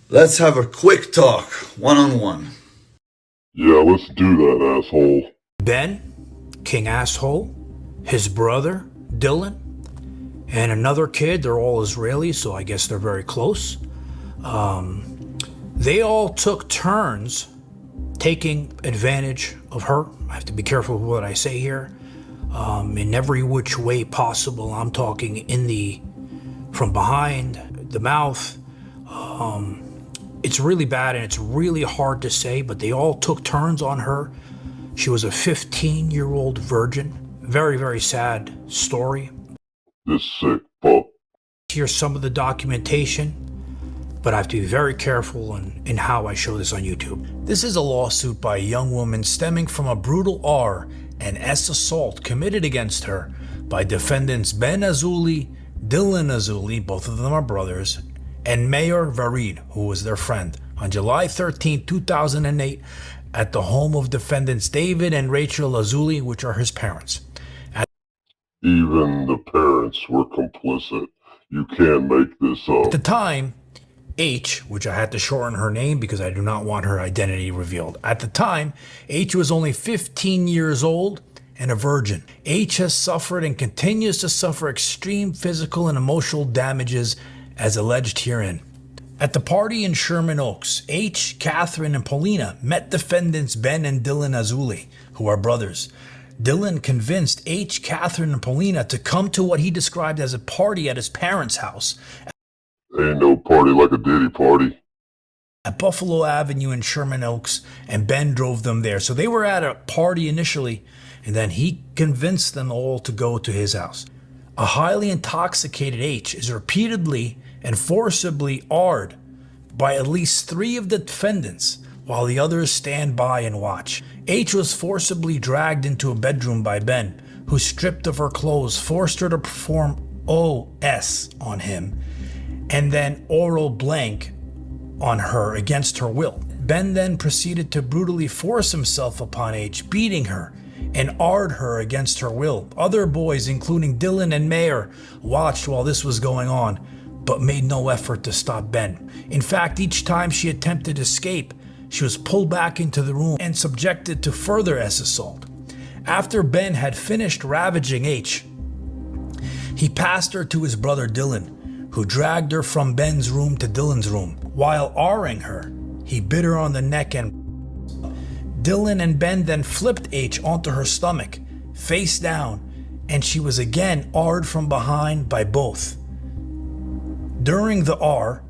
Let's have a quick talk, one-on-one. Yeah, let's do that, asshole. Ben, King Asshole, his brother, Dylan, and another kid. They're all Israeli, so I guess they're very close. They all took turns taking advantage of her. I have to be careful with what I say here. In every which way possible. I'm talking from behind, the mouth. It's really bad and it's really hard to say, but they all took turns on her. She was a 15-year-old virgin. Very, very sad story. This sick fuck. Here's some of the documentation, but I have to be very careful in how I show this on YouTube. This is a lawsuit by a young woman stemming from a brutal R and S assault committed against her by defendants Ben Azoulay, Dylan Azoulay, both of them are brothers, and Mayor Vareed, who was their friend, on July 13, 2008, at the home of defendants David and Rachel Azoulay, which are his parents. Even the parents were complicit. You can't make this up. At the time, H, which I had to shorten her name because I do not want her identity revealed. At the time, H was only 15 years old and a virgin. H has suffered and continues to suffer extreme physical and emotional damages as alleged herein. At the party in Sherman Oaks, H, Catherine, and Paulina met defendants Ben and Dylan Azoulay, who are brothers. Dylan convinced H, Catherine, and Paulina to come to what he described as a party at his parents' house Ain't no party like a Diddy party. at Buffalo Avenue in Sherman Oaks, and Ben drove them there. So they were at a party initially, and then he convinced them all to go to his house. A highly intoxicated H is repeatedly and forcibly r'd by at least 3 of the defendants, while the others stand by and watch. H was forcibly dragged into a bedroom by Ben, who stripped of her clothes, forced her to perform OS on him, and then oral blank on her against her will. Ben then proceeded to brutally force himself upon H, beating her and r'd her against her will. Other boys, including Dylan and Mayor, watched while this was going on, but made no effort to stop Ben. In fact, each time she attempted to escape, she was pulled back into the room and subjected to further S assault. After Ben had finished ravaging H, he passed her to his brother Dylan, who dragged her from Ben's room to Dylan's room. While R-ing her, he bit her on the neck and Dylan and Ben then flipped H onto her stomach, face down, and she was again R'd from behind by both. During the R,